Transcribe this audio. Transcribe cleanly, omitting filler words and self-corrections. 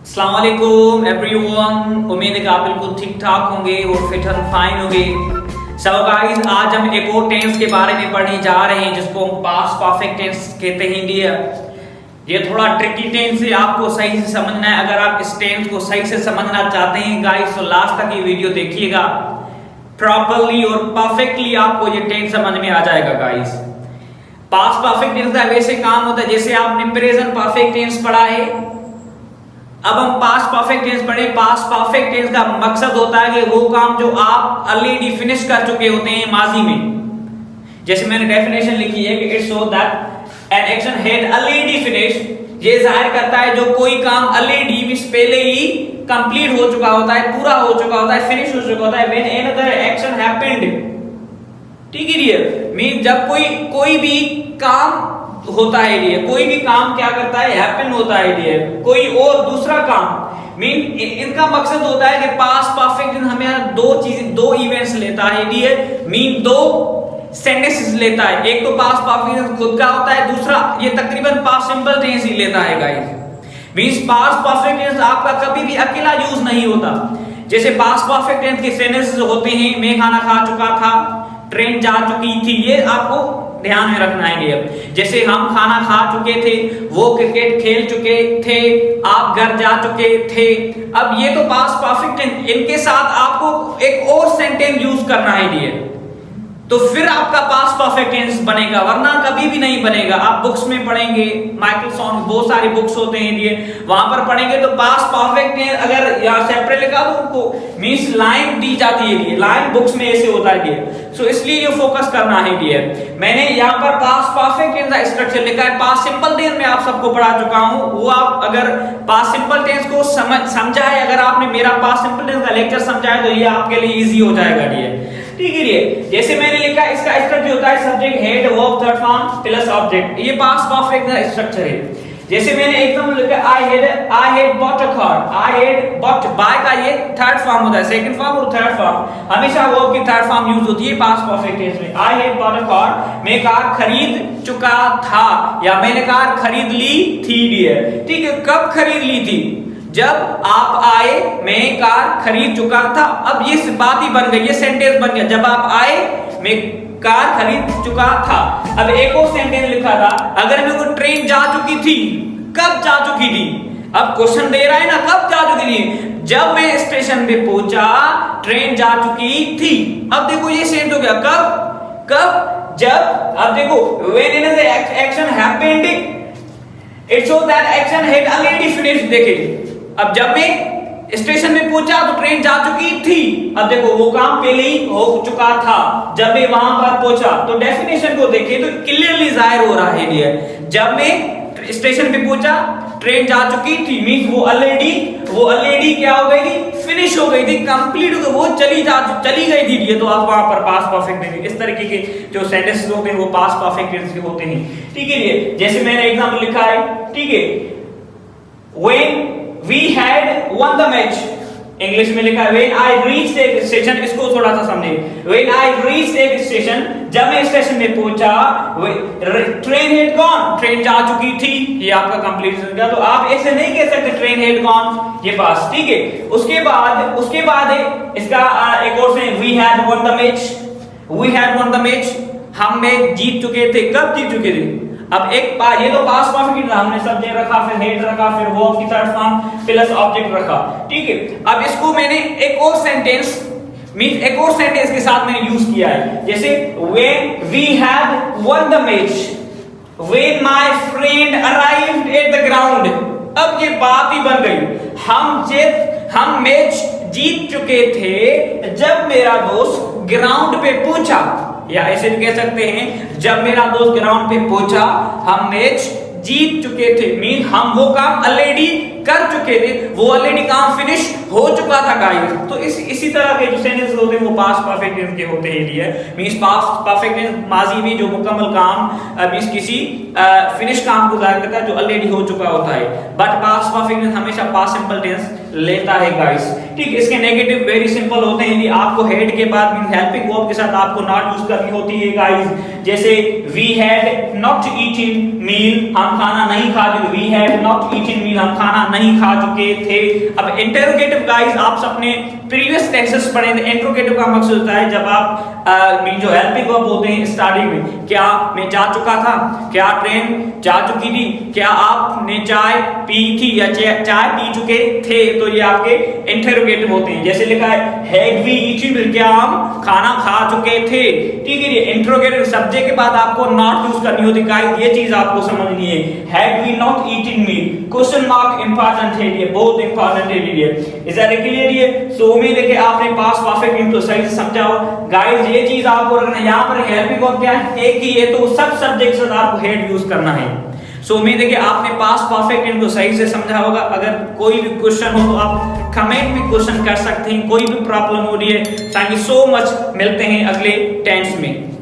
अस्सलाम वालेकुम एवरीवन। उम्मीद है कि आप बिल्कुल ठीक ठाक होंगे और फिट एंड फाइन होंगे। सो गाइस, आज हम एक और टेंस के बारे में पढ़ने जा रहे हैं जिसको हम पास्ट परफेक्ट टेंस कहते हैं डियर। ये थोड़ा ट्रिकी टेंस है, आपको सही से समझना है। अगर आप इस टेंस को सही से समझना चाहते हैं गाइस तो लास्ट तक ये वीडियो देखिएगा। प्रॉपर्ली और परफेक्टली आपको ये टेंस समझ में आ जाएगा गाइस। पास्ट परफेक्ट टेंस का वैसे काम होता है जैसे आपने प्रेजेंट परफेक्ट टेंस पढ़ा है, अब हम पास्ट परफेक्ट टेंस पढ़े। पास्ट परफेक्ट टेंस का मकसद होता है कि वो काम जो आप ऑलरेडी फिनिश कर चुके होते हैं माजी में। जैसे मैंने डेफिनेशन लिखी है कि it's show that an action had already finished. ये जाहिर करता है जो कोई काम ऑलरेडी मींस पहले ही कंप्लीट हो चुका होता है, पूरा हो चुका होता है, फिनिश हो चुका होता है। व्हेन अनदर एक्शन हैपेंड, ठीक है डियर, मीन जब कोई भी काम होता है डियर, कोई भी काम क्या करता है, हैपन होता है डियर, कोई और दूसरा काम। मीन इनका मकसद होता है कि पास्ट परफेक्ट हमें दो इवेंट्स लेता है डियर, मीन दो सेंटेंसेस लेता है। एक तो पास्ट परफेक्ट खुद का होता है, दूसरा ये तकरीबन पास्ट सिंपल टेंस ही लेता है guys. Means past perfect tense आपका कभी भी अकेला यूज नहीं होता। जैसे पास्ट परफेक्ट टेंस के सेंटेंसेस होते हैं, मैं खाना खा चुका था, ट्रेन जा चुकी थी, ये आपको ध्यान में रखना है डियर। जैसे हम खाना खा चुके थे, वो क्रिकेट खेल चुके थे, आप घर जा चुके थे। अब ये तो पास्ट परफेक्ट टेंस, इनके साथ आपको एक और सेंटेंस यूज करना है डियर, तो फिर आपका पास्ट परफेक्ट टेंस बनेगा, वरना कभी भी नहीं बनेगा। आप बुक्स में पढ़ेंगे, माइक्रोसॉफ्ट बहुत सारी बुक्स होते हैं डियर, वहां पर पढ़ेंगे तो पास्ट परफेक्ट टेंस अगर यहाँ सेपरेट लिखा तो उनको मींस लाइन दी जाती है डियर, लाइन बुक्स में ऐसे होता है डियर। सो इसलिए ये फोकस करना है डियर। मैंने यहाँ पर पास्ट परफेक्ट टेंस का स्ट्रक्चर लिखा है। पास्ट सिंपल टेंस में आप सबको पढ़ा चुका हूं, वो आप अगर पास्ट सिंपल टेंस को समझा है, अगर आपने मेरा पास्ट सिंपल टेंस का लेक्चर समझा है तो ये आपके लिए इजी हो जाएगा डियर, ठीक है। जैसे मैंने लिखा इसका स्ट्रक्चर होता है subject had verb third form plus object, ये पास्ट परफेक्ट का स्ट्रक्चर है। जैसे मैंने एकदम लिखा I had bought a car, I had bought, buy का ये थर्ड फॉर्म होता है, सेकंड फॉर्म और थर्ड फॉर्म हमेशा वर्ब की थर्ड फॉर्म यूज होती है पास्ट परफेक्ट टेंस में। I had bought a car, मैं कार खरीद चुका था या मैंने कार खरीद ली थी डियर, ठीक है। कब खरीद ली थी? जब आप आए, मैं कार खरीद चुका था। अब ये बात ही बन गई, ये सेंटेंस बन गया। जब आप आए, मैं कार खरीद चुका था। अब एक और सेंटेंस लिखा था, अगर मेरे को ट्रेन जा चुकी थी, कब जा चुकी थी? अब क्वेश्चन दे रहा है ना, कब जा चुकी थी? जब मैं स्टेशन पे पहुंचा, ट्रेन जा चुकी थी। अब देखो ये सेंटेंस हो गया, कब जब। अब देखो when an action happened, it shows that action had already finished. देखिए अब जब मैं स्टेशन में पहुंचा तो ट्रेन जा चुकी थी। अब देखो वो काम पहले ही हो चुका था जब मैं वहां पर पहुंचा। तो डेफिनेशन को देखिए तो क्लियरली जाहिर हो रहा है डियर, जब मैं स्टेशन पे पहुंचा ट्रेन जा चुकी थी मींस वो ऑलरेडी क्या हो गई थी, फिनिश हो गई थी, कंप्लीट हो गई, वो चली गई थी। ये तो आप वहां पर पास्ट परफेक्ट टेंस, इस तरीके के जो सेंटेंसेस होते हैं वो पास्ट परफेक्ट टेंस के होते हैं, ठीक है। जैसे मैंने एग्जांपल लिखा है, ठीक है, when we had won the match, English में लिखा है when I reached a station, इसको थोड़ा सा समझिए। when I reached a station, जब मैं स्टेशन में पहुंचा, ट्रेन had gone, ट्रेन जा चुकी थी, ये आपका कंप्लीट हो गया। तो आप ऐसे नहीं कह सकते ट्रेन had gone, ये पास, ठीक है। उसके बाद इसका एक और से we had won the match, we had won the match, हम मैच जीत चुके थे। कब जीत चुके थे? अब ये तो पास्ट परफेक्ट हमने सब्जेक्ट रखा, फिर हेड रखा, फिर वर्ब की थर्ड फॉर्म प्लस ऑब्जेक्ट रखा, ठीक है। अब इसको मैंने एक और सेंटेंस के साथ मैंने यूज किया है। जैसे when we had won the match, when my friend arrived at the ground। अब ये बात ही बन गई, हम मैच जीत चुके थे जब मेरा दोस्त ग्राउंड पे पहुंचा, या ऐसे भी कह सकते हैं जब मेरा दोस्त ग्राउंड पे पहुंचा हम मैच जीत चुके थे। मीन हम वो काम ऑलरेडी कर चुके थे, वो ऑलरेडी काम फिनिश हो चुका था गाइस। तो इसी तरह के जो सेंटेंस होते हैं वो पास्ट परफेक्ट टेंस के होते हैं dear. Means past perfect tense माजी में जो मुकम्मल काम मींस किसी फिनिश काम को जाहिर करता है जो ऑलरेडी हो चुका होता है। बट पास्ट परफेक्ट टेंस हमेशा पास्ट सिंपल टेंस लेता है गाइस। ठीक, इसके नेगेटिव वेरी सिंपल होते हैं। आपको हैड के बाद मीन हेल्पिंग वर्ब के साथ आपको नॉट यूज करनी होती है गाइस। जैसे वी हैड नॉट ईटन मील, हम खाना नहीं खा चुके। वी हैड नॉट ईटन मील, हम खाना नहीं खा चुके थे। अब इंटरोगेटिव गाइस आप अपने प्रीवियस टेंसेस पढ़े थे। इंटरोगेटिव का मकसद होता है जब आप मीन जो हेल्पिंग वर्ब होते हैं स्टार्टिंग में, क्या मैं जा चुका था, क्या ट्रेन जा चुकी थी, क्या आपने चाय पी थी या चाय पी चुके थे, तो ये आपके इंटरोगेटिव होते हैं। जैसे लिखा है हैड वी ईटन, क्या हम खाना खा चुके थे। ठीक है, ये इंटरोगेटिव सब्जेक्ट के बाद आपको नॉट यूज करनी होती है गाइस, ये चीज आपको समझनी है। Had we not eaten meal, question mark important है, ये बहुत इंपॉर्टेंट है। ये इज दैट क्लियर? ये सो उम्मीद है कि आपने पास्ट परफेक्ट टेंस को सही से समझा हो गाइस। ये चीज आपको रखना है, यहाँ पर हेल्पिंग वर्ब क्या है, एक ही है, तो सब सब्जेक्ट से आपको हेड यूज करना है। सो उम्मीद है कि आपने पास्ट परफेक्ट टेंस को सही से समझा होगा। अगर कोई भी क्वेश्चन हो तो आप कमेंट में क्वेश्चन कर सकते हैं, कोई भी प्रॉब्लम हो रही है। थैंक यू सो मच, मिलते हैं अगले टेंस में।